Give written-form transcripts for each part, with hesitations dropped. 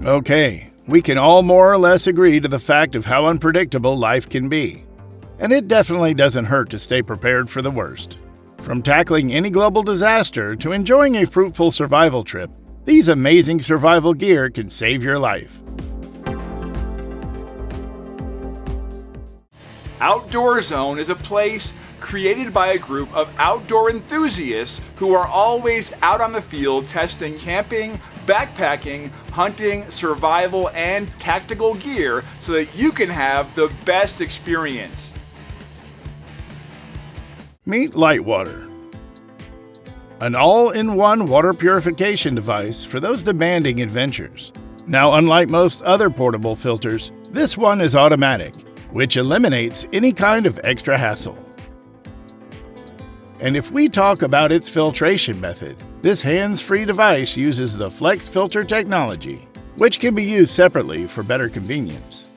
Okay, we can all more or less agree to the fact of how unpredictable life can be. And it definitely doesn't hurt to stay prepared for the worst. From tackling any global disaster to enjoying a fruitful survival trip, these amazing survival gear can save your life. Outdoor Zone is a place created by a group of outdoor enthusiasts who are always out on the field testing camping, backpacking, hunting, survival, and tactical gear so that you can have the best experience. Meet Lightwater, an all-in-one water purification device for those demanding adventures. Now, unlike most other portable filters, this one is automatic, which eliminates any kind of extra hassle. And if we talk about its filtration method, this hands-free device uses the Flex Filter technology, which can be used separately for better convenience.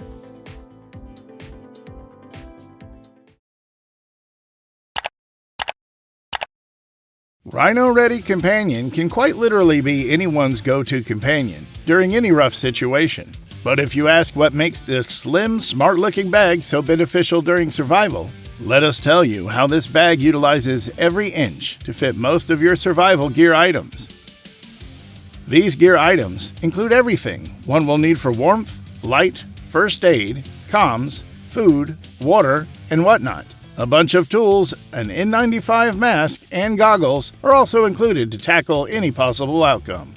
Rhino Ready Companion can quite literally be anyone's go-to companion during any rough situation. But if you ask what makes this slim, smart-looking bag so beneficial during survival, let us tell you how this bag utilizes every inch to fit most of your survival gear items. These gear items include everything one will need for warmth, light, first aid, comms, food, water, and whatnot. A bunch of tools, an N95 mask, and goggles are also included to tackle any possible outcome.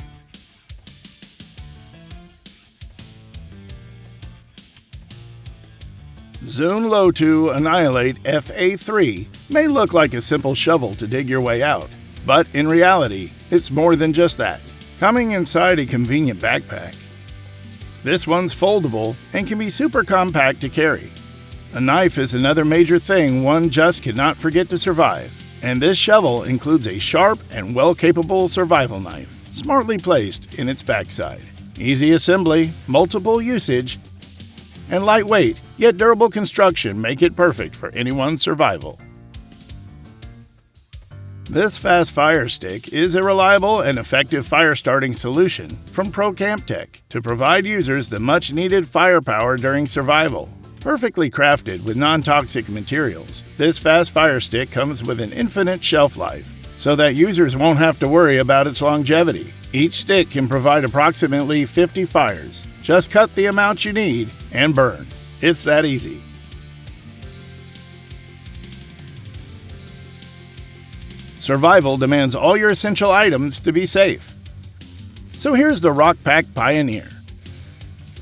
Zune Lotu Annihilate FA3 may look like a simple shovel to dig your way out, but in reality, it's more than just that. Coming inside a convenient backpack. This one's foldable and can be super compact to carry. A knife is another major thing one just cannot forget to survive, and this shovel includes a sharp and well-capable survival knife, smartly placed in its backside. Easy assembly, multiple usage, and lightweight yet durable construction make it perfect for anyone's survival. This fast fire stick is a reliable and effective fire starting solution from ProCamp Tech to provide users the much needed firepower during survival. Perfectly crafted with non-toxic materials, this fast fire stick comes with an infinite shelf life, so that users won't have to worry about its longevity. Each stick can provide approximately 50 fires. Just cut the amount you need and burn. It's that easy. Survival demands all your essential items to be safe. So here's the Rockpack Pioneer.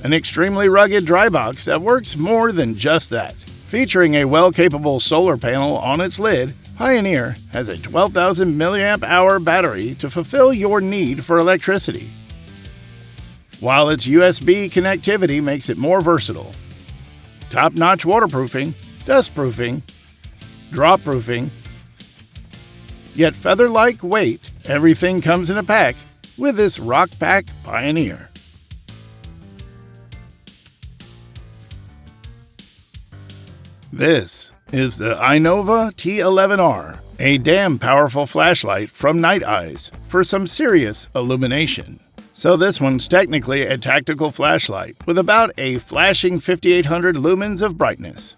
An extremely rugged dry box that works more than just that. Featuring a well-capable solar panel on its lid, Pioneer has a 12,000 mAh battery to fulfill your need for electricity, while its USB connectivity makes it more versatile. Top-notch waterproofing, dustproofing, drop-proofing, yet feather-like weight, everything comes in a pack with this Rockpack Pioneer. This is the Inova T11R, a damn powerful flashlight from Night Eyes for some serious illumination. So this one's technically a tactical flashlight with about a flashing 5800 lumens of brightness,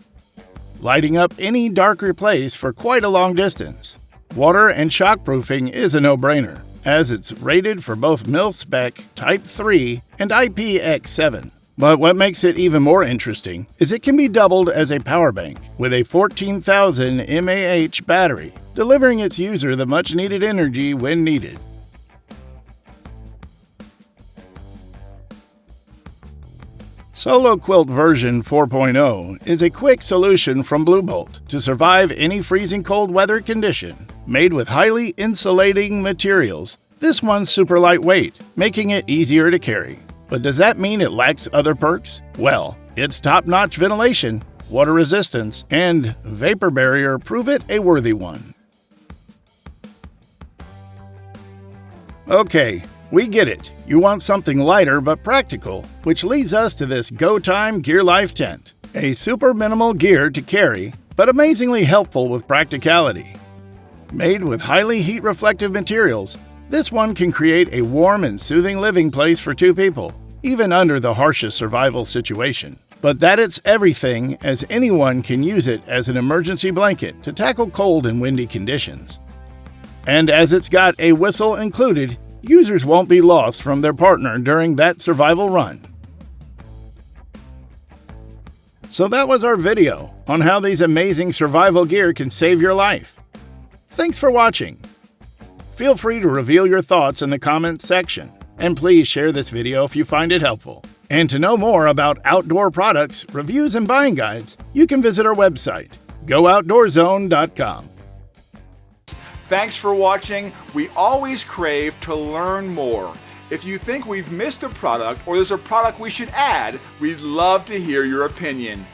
lighting up any darker place for quite a long distance. Water and shockproofing is a no-brainer, as it's rated for both mil-spec Type 3 and IPX7. But what makes it even more interesting is it can be doubled as a power bank with a 14,000 mAh battery, delivering its user the much-needed energy when needed. Solo Quilt version 4.0 is a quick solution from Blue Bolt to survive any freezing cold weather condition. Made with highly insulating materials, this one's super lightweight, making it easier to carry. But does that mean it lacks other perks? Well, its top-notch ventilation, water resistance, and vapor barrier prove it a worthy one. Okay, we get it. You want something lighter but practical, which leads us to this Go Time Gear Life tent. A super minimal gear to carry, but amazingly helpful with practicality. Made with highly heat-reflective materials, this one can create a warm and soothing living place for two people. even under the harshest survival situation, but that it's everything, as anyone can use it as an emergency blanket to tackle cold and windy conditions. And as it's got a whistle included, users won't be lost from their partner during that survival run. So that was our video on how these amazing survival gear can save your life. Thanks for watching. Feel free to reveal your thoughts in the comments section, and please share this video if you find it helpful. And to know more about outdoor products, reviews, and buying guides, you can visit our website, GoOutdoorZone.com. Thanks for watching. We always crave to learn more. If you think we've missed a product or there's a product we should add, we'd love to hear your opinion.